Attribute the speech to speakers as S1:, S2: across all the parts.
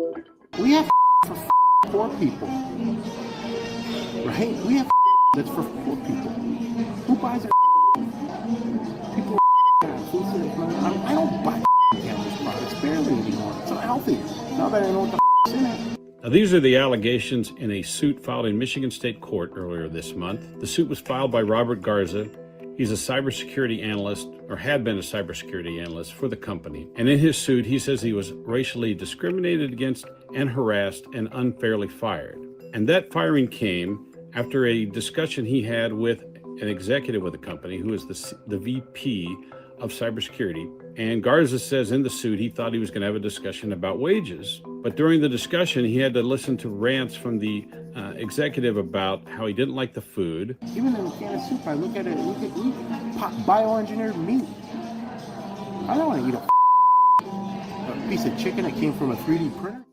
S1: We have for poor people, right? We have that's for poor people. Who buys our people? Who says, man, I don't buy cannabis products barely anymore. It's not healthy. Now that I know what the in it.
S2: Now, these are the allegations in a suit filed in Michigan State Court earlier this month. The suit was filed by Robert Garza. He's a cybersecurity analyst, or had been a cybersecurity analyst for the company. And in his suit, he says he was racially discriminated against and harassed and unfairly fired. And that firing came after a discussion he had with an executive of the company who is the VP of cybersecurity. And Garza says in the suit he thought he was going to have a discussion about wages. But during the discussion, he had to listen to rants from the executive about how he didn't like the food.
S1: Even in a can of soup, I look at it, bioengineered meat. I don't want to eat a piece of chicken that came from a 3D printer.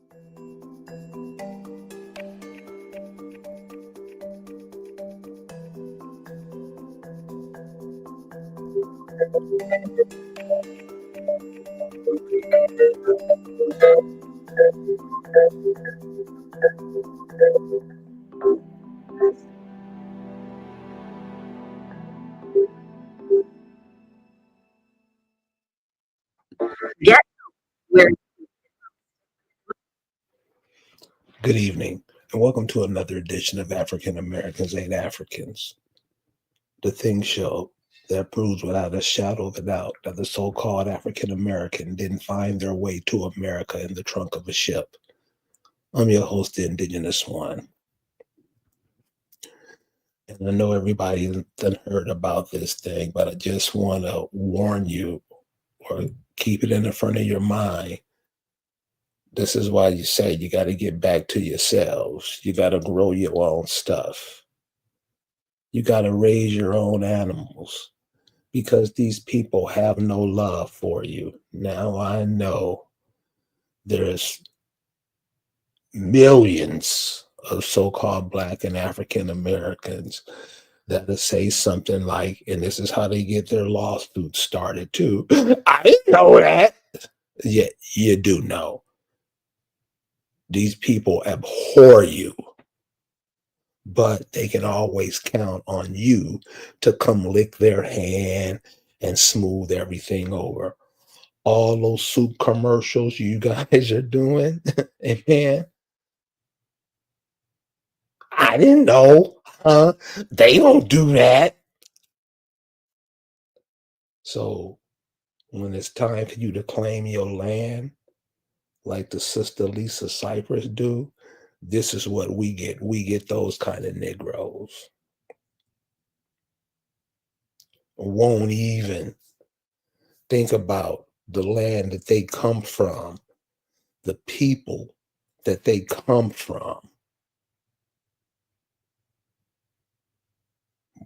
S3: Get where.
S4: Good evening, and welcome to another edition of African Americans Ain't Africans, the Thing Show that proves without a shadow of a doubt that the so-called African American didn't find their way to America in the trunk of a ship. I'm your host, the Indigenous One. And I know everybody done heard about this thing, but I just want to warn you, or keep it in the front of your mind. This is why you say you got to get back to yourselves. You got to grow your own stuff. You got to raise your own animals, because these people have no love for you. Now I know there's millions of so-called Black and African Americans that'll say something like, and this is how they get their lawsuits started too. I didn't know that. Yet you do know. These people abhor you, but they can always count on you to come lick their hand and smooth everything over. All those soup commercials you guys are doing, man, I didn't know, huh? They don't do that. So when it's time for you to claim your land, like the sister Lisa Cypress do, this is what we get. We get those kind of Negroes. Won't even think about the land that they come from, the people that they come from.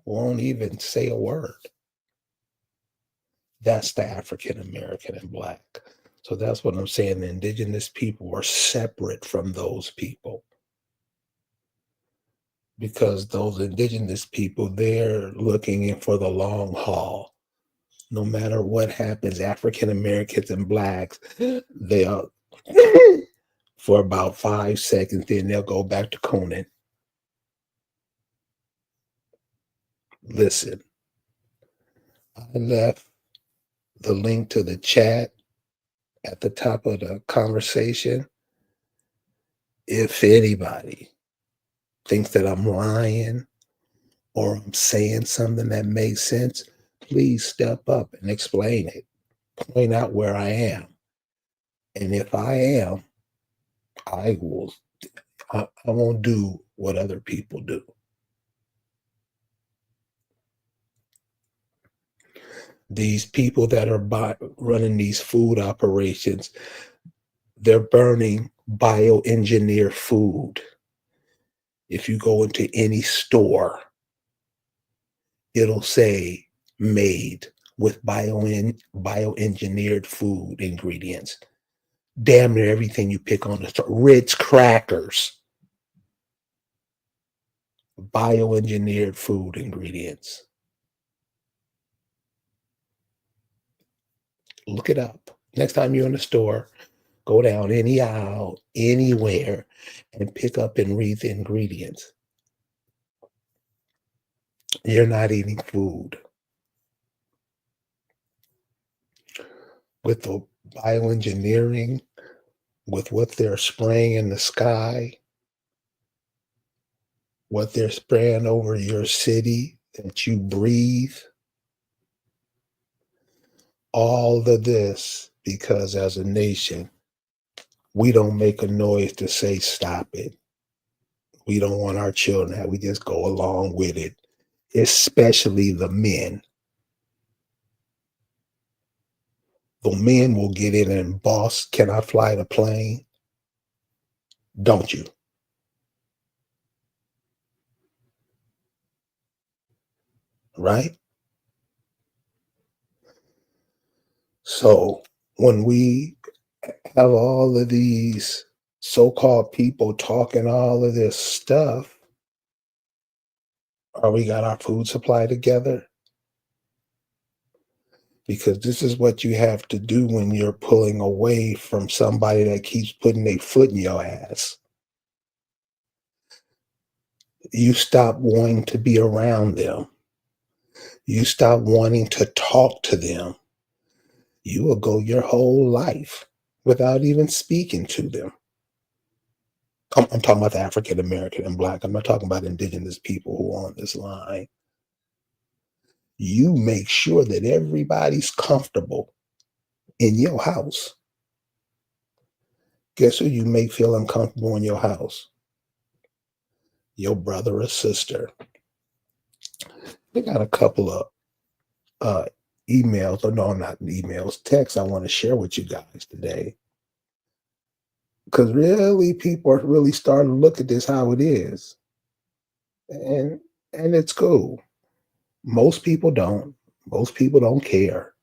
S4: Won't even say a word. That's the African American and Black. So that's what I'm saying. The indigenous people are separate from those people, because those indigenous people, they're looking in for the long haul. No matter what happens, African Americans and Blacks, they are for about 5 seconds, then they'll go back to cooning. Listen, I left the link to the chat at the top of the conversation. If anybody thinks that I'm lying or I'm saying something that makes sense, please step up and explain it. Point out where I am. And if I am, I won't do what other people do. These people that are running these food operations, they're burning bioengineered food. If you go into any store, it'll say made with bioengineered food ingredients. Damn near everything you pick on the store. Ritz crackers, bioengineered food ingredients. Look it up. Next time you're in the store, Go down any aisle, anywhere, and pick up and read the ingredients. You're not eating food. With the bioengineering, with what they're spraying in the sky, what they're spraying over your city that you breathe, all of this because as a nation, we don't make a noise to say stop it. We don't want our children to, we just go along with it, especially the men. The men will get in and boss, can I fly the plane? Don't you? Right? So when we have all of these so-called people talking all of this stuff, are we got our food supply together? Because this is what you have to do when you're pulling away from somebody that keeps putting their foot in your ass. You stop wanting to be around them. You stop wanting to talk to them. You will go your whole life without even speaking to them. I'm talking about the African American and Black. I'm not talking about indigenous people who are on this line. You make sure that everybody's comfortable in your house. Guess who you make feel uncomfortable in your house? Your brother or sister. They got a couple of emails, or no, not emails, texts I want to share with you guys today. Because really, people are really starting to look at this how it is. And it's cool. Most people don't. Most people don't care.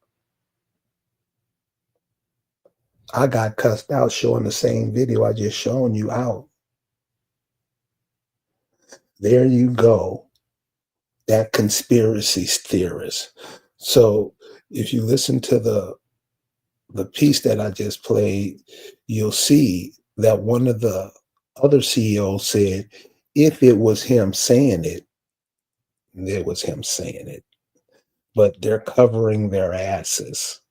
S4: I got cussed out showing the same video I just shown you out. There you go. That conspiracy theorist. So if you listen to the piece that I just played, you'll see that one of the other CEOs said, if it was him saying it, it was him saying it. But they're covering their asses.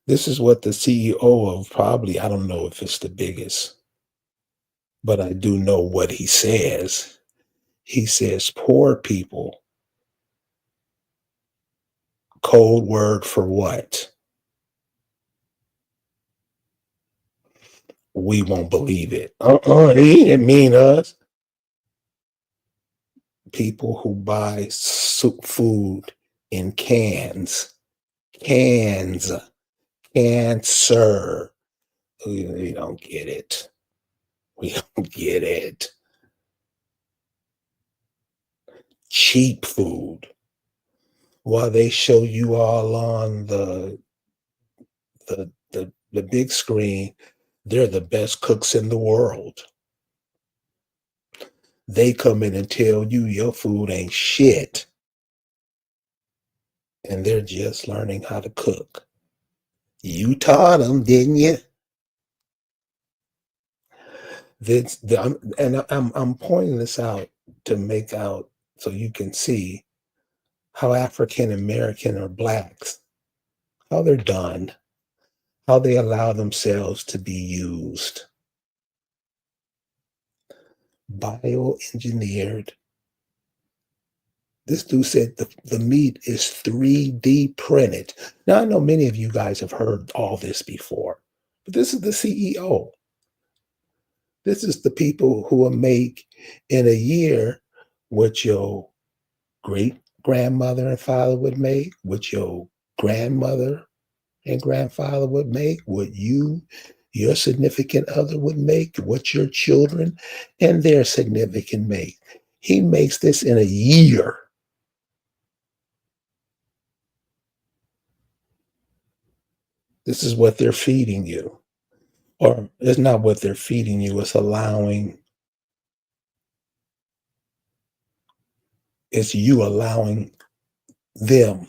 S4: This is what the CEO of probably, I don't know if it's the biggest, but I do know what he says. He says, poor people. Code word for what? We won't believe it. He didn't mean us. People who buy food in cans. Cancer. We don't get it. We don't get it. Cheap food. While they show you all on the big screen, they're the best cooks in the world. They come in and tell you your food ain't shit. And they're just learning how to cook. You taught them, didn't you? I'm pointing this out to make out so you can see how African American or Blacks, how they're done, how they allow themselves to be used. Bioengineered. This dude said the meat is 3D printed. Now, I know many of you guys have heard all this before, but this is the CEO. This is the people who will make in a year what your great grandmother and father would make, what your grandmother and grandfather would make, what your significant other would make, what your children and their significant make. He makes this in a year. This is what they're feeding you. Or it's not what they're feeding you, it's you allowing them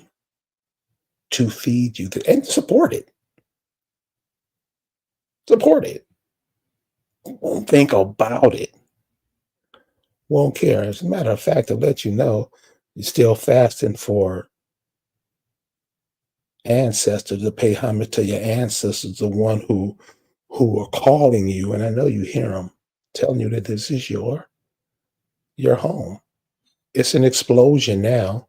S4: to feed you and support it. Support it. Won't think about it. Won't care. As a matter of fact, to let you know, you're still fasting for ancestors, to pay homage to your ancestors, the one who are calling you, and I know you hear them telling you that this is your home. It's an explosion now.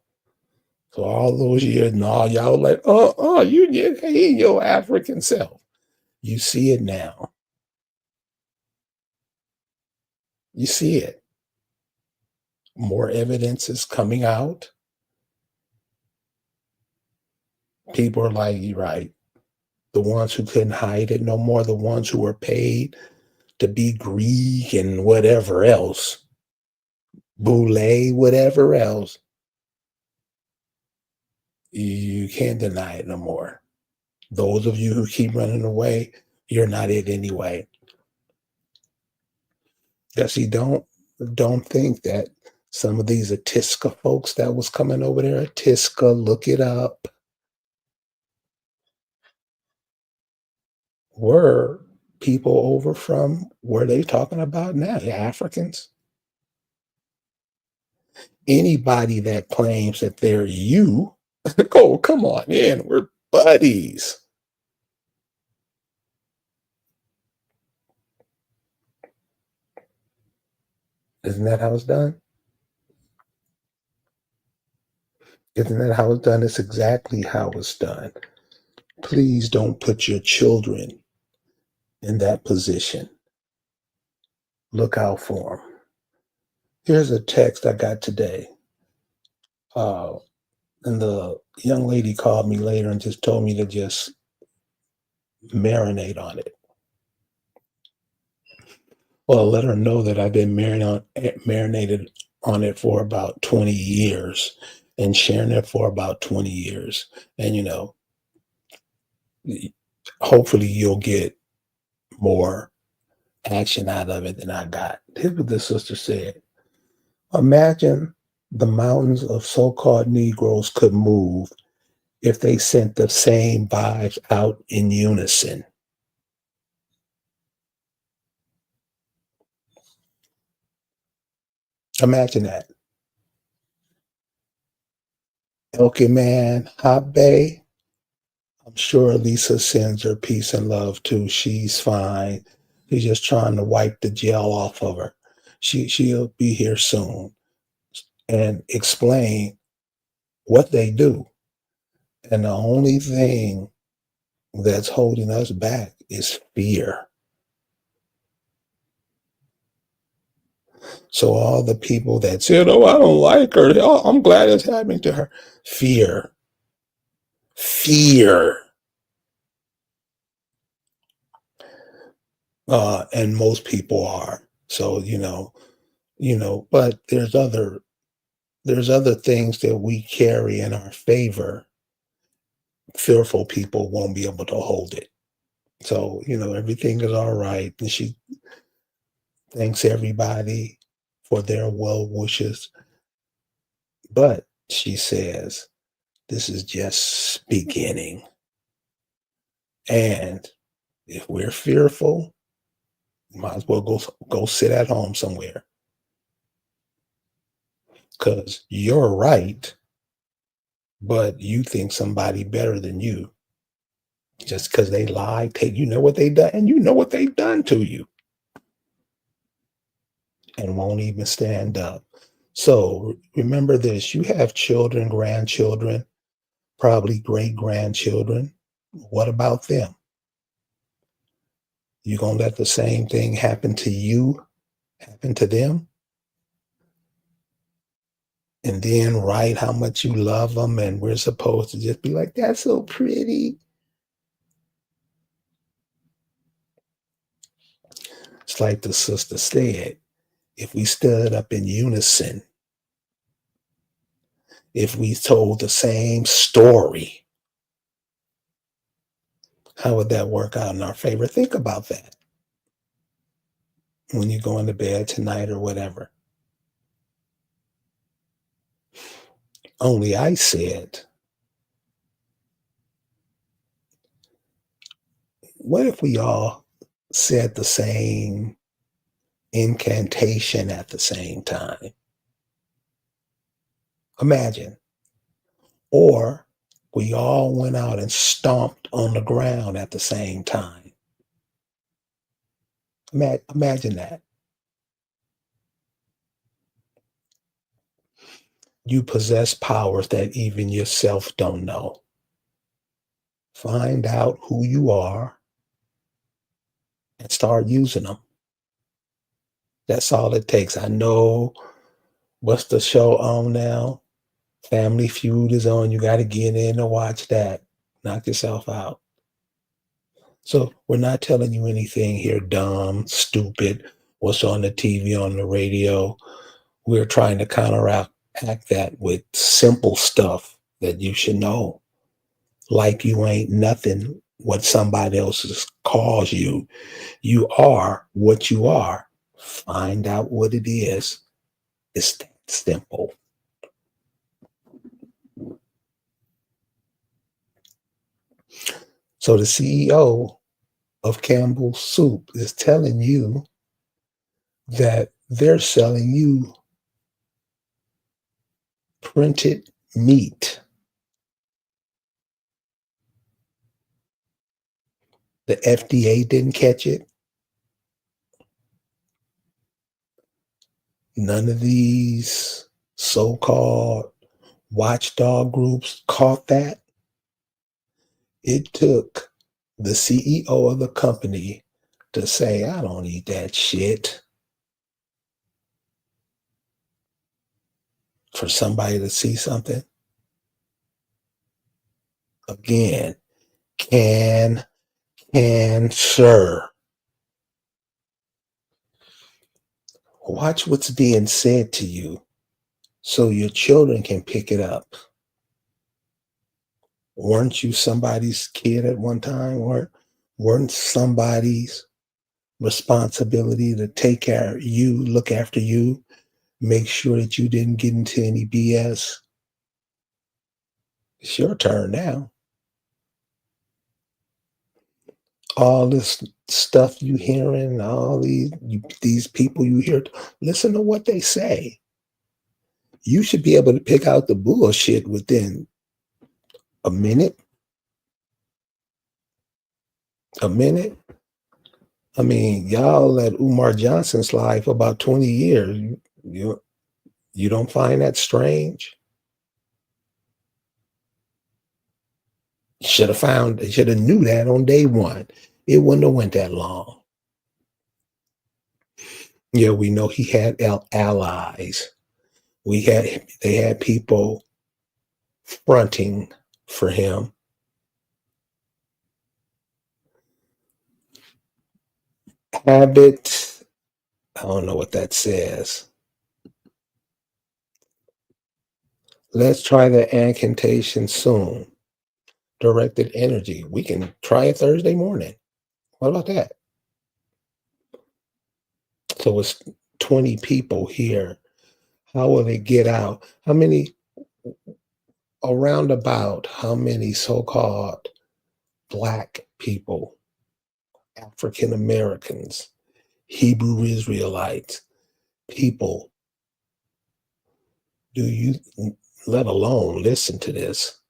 S4: So all those years, no, y'all like, you hate your African self. You see it now. You see it. More evidence is coming out. People are like, you're right. The ones who couldn't hide it no more, the ones who were paid to be Greek and whatever else, Boule, whatever else, you can't deny it no more. Those of you who keep running away, you're not it anyway. Yes, see, don't think that some of these Atiska folks that was coming over there, Atiska, look it up, were people over from where they talking about now, the Africans. Anybody that claims that they're you, oh, come on in, we're buddies. Isn't that how it's done? Isn't that how it's done? It's exactly how it's done. Please don't put your children in that position. Look out for them. Here's a text I got today. And the young lady called me later and just told me to just marinate on it. Well, let her know that I've been marinated on it for about 20 years and sharing it for about 20 years. And, hopefully you'll get more action out of it than I got. Here's what the sister said. Imagine the mountains of so-called Negroes could move if they sent the same vibes out in unison. Imagine that. Elkie Man, Hot Bay. I'm sure Lisa sends her peace and love too. She's fine. He's just trying to wipe the gel off of her. She'll be here soon and explain what they do. And the only thing that's holding us back is fear. So all the people that said, oh, I don't like her. Oh, I'm glad it's happening to her. Fear. And most people are. So, but there's other things that we carry in our favor. Fearful people won't be able to hold it. So, everything is all right. And she thanks everybody for their well wishes. But she says, this is just beginning. And if we're fearful, might as well go sit at home somewhere. Because you're right, but you think somebody better than you. Just because they lied, you know what they done, and you know what they've done to you. And won't even stand up. So remember this, you have children, grandchildren, probably great-grandchildren. What about them? You gonna let the same thing happen to you, happen to them? And then write how much you love them, and we're supposed to just be like, that's so pretty. It's like the sister said, if we stood up in unison, if we told the same story, how would that work out in our favor? Think about that when you go into bed tonight or whatever. Only I said What if we all said the same incantation at the same time? Imagine. Or we all went out and stomped on the ground at the same time. Imagine that. You possess powers that even yourself don't know. Find out who you are and start using them. That's all it takes. I know, what's the show on now? Family Feud is on. You got to get in and watch that. Knock yourself out. So we're not telling you anything here dumb, stupid, what's on the TV, on the radio. We're trying to counteract that with simple stuff that you should know. Like you ain't nothing what somebody else calls you. You are what you are. Find out what it is. It's that simple. So the CEO of Campbell's Soup is telling you that they're selling you printed meat. The FDA didn't catch it. None of these so-called watchdog groups caught that. It took the CEO of the company to say, I don't eat that shit. For somebody to see something. Again, sir. Watch what's being said to you so your children can pick it up. Weren't you somebody's kid at one time? Weren't somebody's responsibility to take care of you, look after you, make sure that you didn't get into any BS? It's your turn now. All this stuff you hearing, all these people you hear, listen to what they say. You should be able to pick out the bullshit within a minute. A minute. I mean, y'all let Umar Johnson slide for about 20 years. You don't find that strange? Should have knew that on day one. It wouldn't have went that long. Yeah, we know he had allies. They had people fronting for him. Habit, I don't know what that says. Let's try the incantation soon. Directed energy. We can try it Thursday morning. What about that? So it's 20 people here. How will they get out? How many so-called Black people, African Americans, Hebrew Israelites, people, do you, let alone listen to this,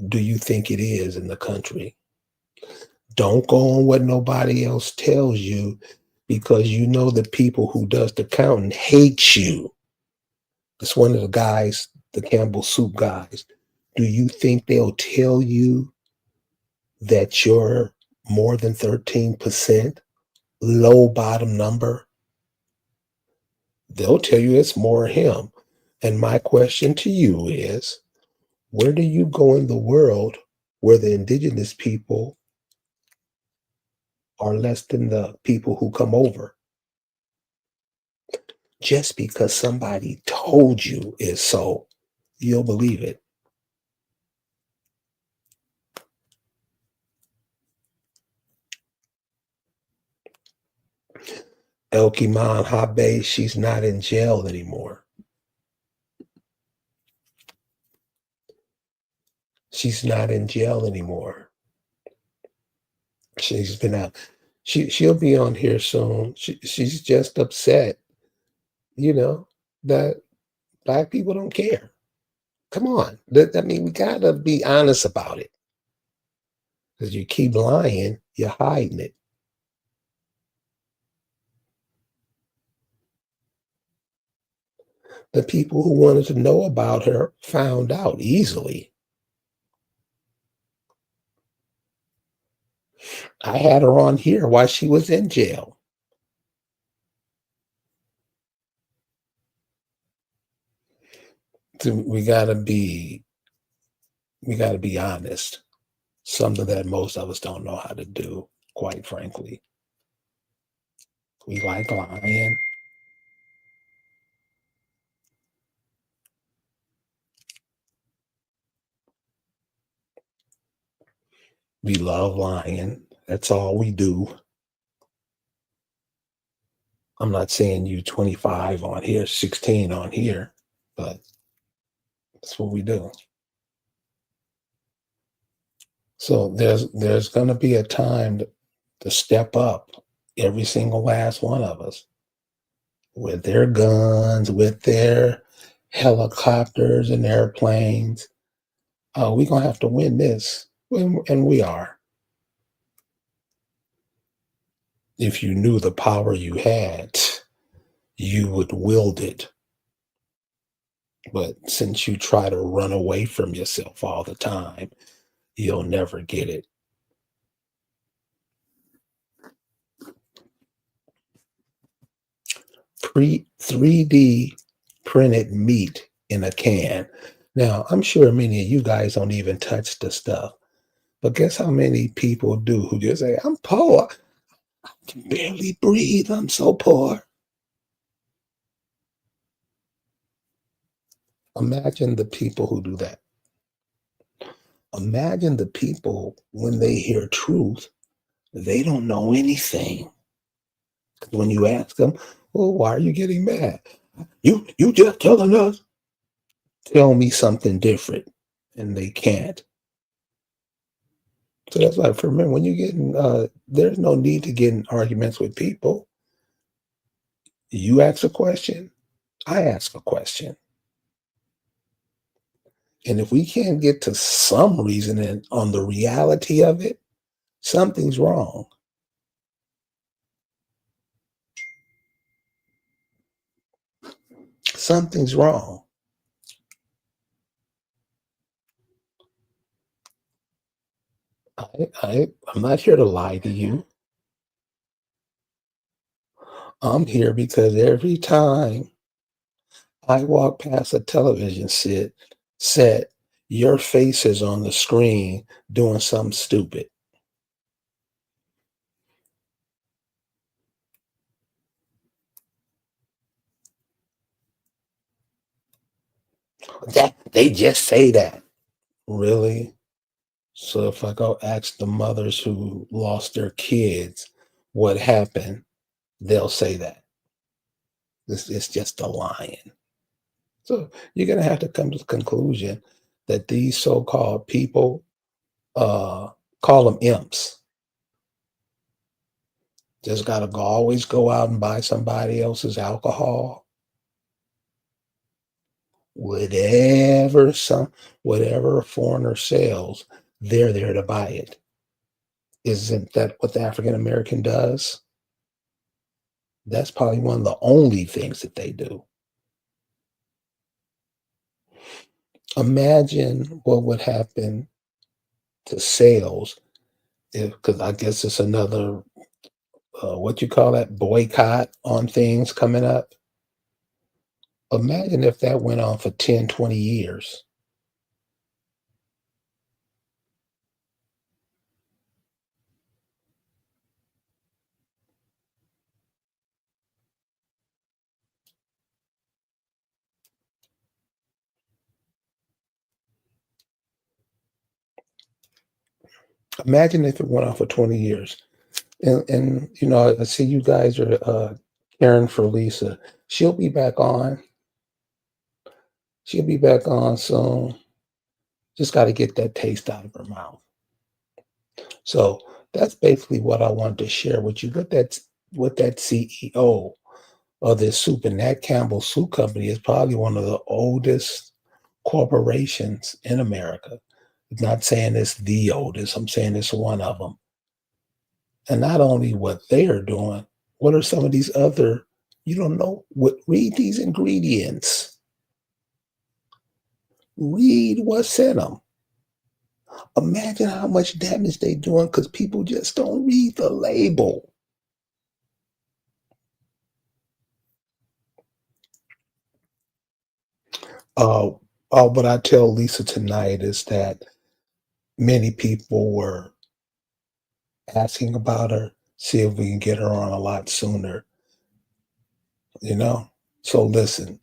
S4: do you think it is in the country? Don't go on what nobody else tells you, because you know the people who does the counting hate you. It's one of the guys, the Campbell Soup guys. Do you think they'll tell you that you're more than 13%, low bottom number? They'll tell you it's more him. And my question to you is, where do you go in the world where the indigenous people are less than the people who come over? Just because somebody told you is so, you'll believe it. Elkiman Habe, she's not in jail anymore. She's not in jail anymore. She's been out. She'll be on here soon. She's just upset, you know, that black people don't care. Come on. I mean, we gotta be honest about it. Because you keep lying, you're hiding it. The people who wanted to know about her found out easily. I had her on here while she was in jail. So we gotta be honest. Something that most of us don't know how to do, quite frankly. We like lying. We love lying. That's all we do. I'm not saying you 25 on here, 16 on here, but that's what we do. So there's going to be a time to step up, every single last one of us, with their guns, with their helicopters and airplanes. We're going to have to win this, and we are. If you knew the power you had, you would wield it. But since you try to run away from yourself all the time, you'll never get it. Pre 3D printed meat in a can. Now, I'm sure many of you guys don't even touch the stuff, but guess how many people do who just say, I'm poor. I can barely breathe. I'm so poor. Imagine the people who do that. Imagine the people when they hear truth, they don't know anything. When you ask them, well, why are you getting mad? You just telling us. Tell me something different. And they can't. So that's why for me, when you get in, there's no need to get in arguments with people. You ask a question, I ask a question. And if we can't get to some reasoning on the reality of it, something's wrong. Something's wrong. I'm not here to lie to you. I'm here because every time I walk past a television set, your face is on the screen doing something stupid. They just say that. Really? So if I go ask the mothers who lost their kids what happened, they'll say that. It's just a lying. So you're gonna have to come to the conclusion that these so-called people, call them imps, just gotta always go out and buy somebody else's alcohol. Whatever whatever a foreigner sells, they're there to buy it. Isn't that what the African American does? That's probably one of the only things that they do. Imagine what would happen to sales if, because I guess it's another, what you call that, boycott on things coming up. Imagine if that went on for 10, 20 years. Imagine if it went on for 20 years. And you know, I see you guys are caring for Lisa. She'll be back on. She'll be back on soon. Just got to get that taste out of her mouth. So That's basically what I wanted to share with you. What that CEO of this soup and that Campbell Soup Company is probably one of the oldest corporations in America. I'm not saying it's the oldest, I'm saying it's one of them. And not only what they are doing, what are some of these other, you don't know what, read these ingredients, read what's in them. Imagine how much damage they're doing because people just don't read the label. What I tell Lisa tonight is that many people were asking about her, see if we can get her on a lot sooner, you know? So listen,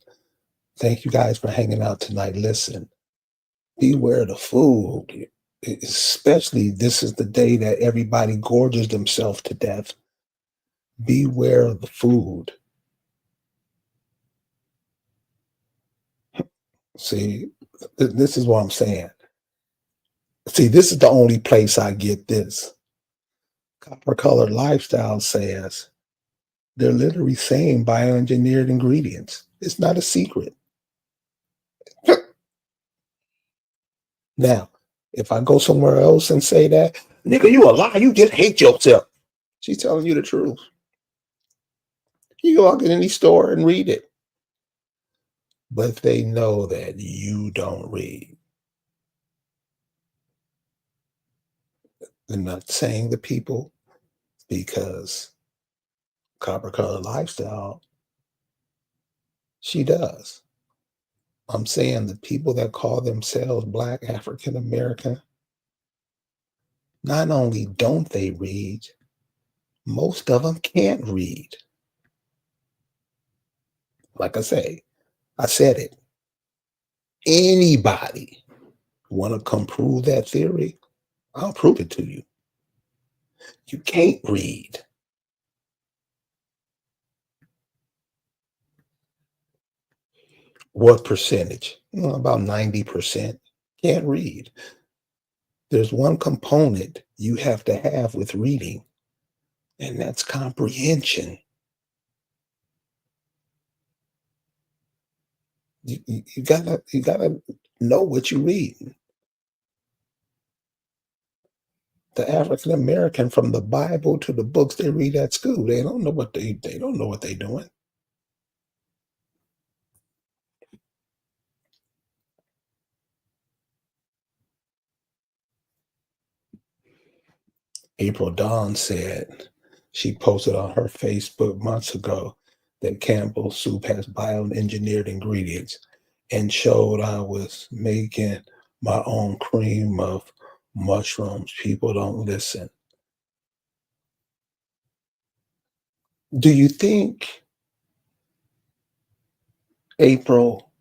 S4: thank you guys for hanging out tonight. Listen, beware of the food, especially this is the day that everybody gorges themselves to death. Beware of the food. See, this is what I'm saying. See, this is the only place I get this. Copper Colored Lifestyle says they're literally saying bioengineered ingredients. It's not a secret. Now, if I go somewhere else and say that, nigga, you a lie. You just hate yourself. She's telling you the truth. You go walk in any store and read it. But they know that you don't read. They're not saying the people because Copper Colored Lifestyle, she does. I'm saying the people that call themselves Black African American, not only don't they read, most of them can't read. Like I said it. Anybody want to come prove that theory? I'll prove it to you. You can't read. What percentage? About 90% can't read. There's one component you have to have with reading, and that's comprehension. You gotta know what you read. The African American, from the Bible to the books they read at school, they don't know what they don't know what they're doing. April Dawn said she posted on her Facebook months ago that Campbell Soup has bioengineered ingredients and showed I was making my own cream of mushrooms. People don't listen. Do you think, April,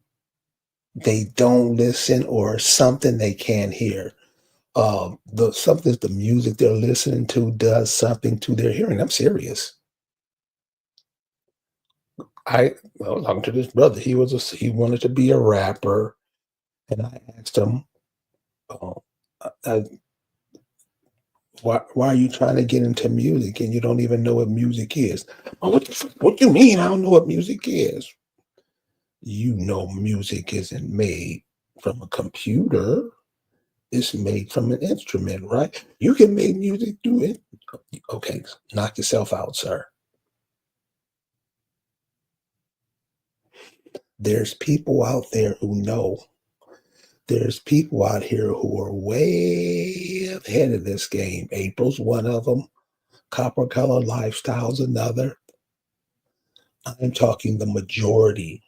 S4: they don't listen or something they can't hear? The music they're listening to does something to their hearing. I'm serious. I was talking to this brother. He wanted to be a rapper, and I asked him, uh, uh, why are you trying to get into music and you don't even know what music is? Oh, what do you mean I don't know what music is? You know music isn't made from a computer. It's made from an instrument, right? You can make music do it. Okay, knock yourself out, sir. There's people out there who know. There's people out here who are way ahead of this game. April's one of them. Copper Colored Lifestyle's another. I'm talking the majority.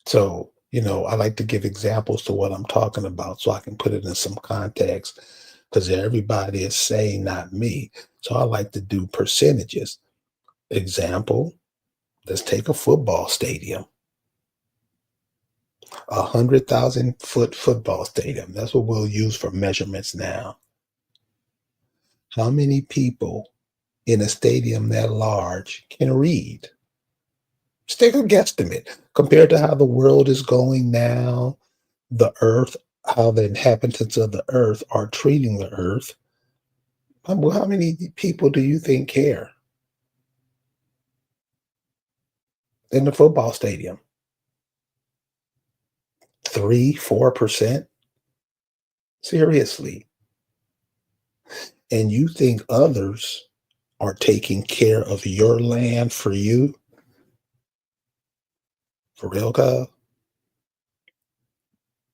S4: So, I like to give examples to what I'm talking about so I can put it in some context because everybody is saying not me. So I like to do percentages. Example, let's take a football stadium. 100,000-foot football stadium. That's what we'll use for measurements now. How many people in a stadium that large can read? Just take a guesstimate. Compared to how the world is going now, the earth, how the inhabitants of the earth are treating the earth, how many people do you think care in the football stadium? 3, 4%? Seriously. And you think others are taking care of your land for you? For real, cuz?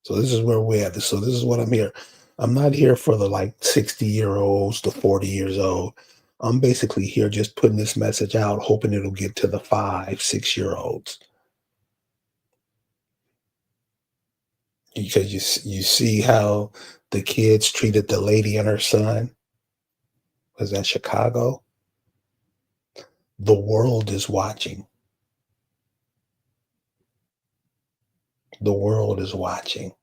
S4: So this is where we're at. So this is what I'm here. I'm not here for the like 60-year-olds to 40 years old. I'm basically here just putting this message out, hoping it'll get to the 5, 6-year-olds. Because you see how the kids treated the lady and her son. Was that Chicago? The world is watching. The world is watching.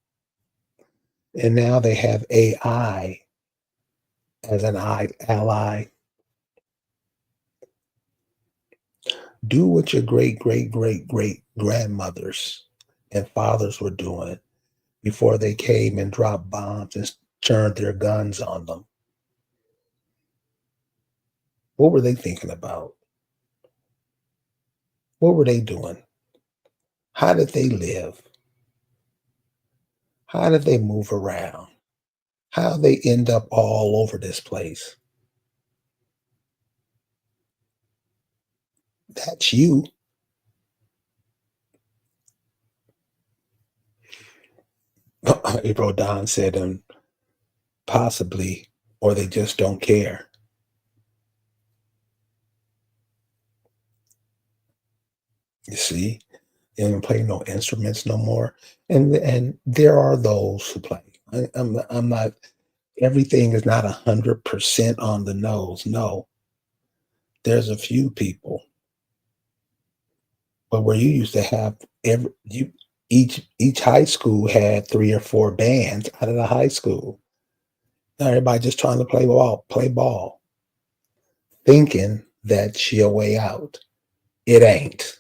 S4: And now they have AI as an ally. Do what your great, great, great, great grandmothers and fathers were doing before they came and dropped bombs and turned their guns on them. What were they thinking about? What were they doing? How did they live? How did they move around? How did they end up all over this place? That's you. April Don said, possibly, or they just don't care. You see, they don't play no instruments no more, and there are those who play. I'm not. Everything is not 100% on the nose. No, there's a few people, but where you used to have each high school had 3 or 4 bands out of the high school. Now everybody just trying to play ball, thinking that's your way out. It ain't.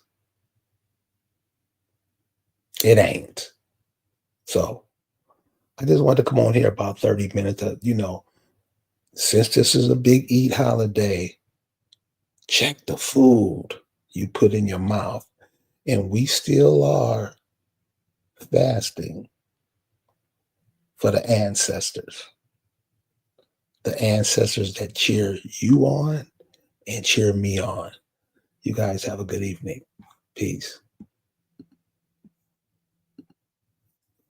S4: It ain't. So I just wanted to come on here about 30 minutes. Since this is a big eat holiday, check the food you put in your mouth. And we still are fasting for the ancestors that cheer you on and cheer me on. You guys have a good evening. Peace.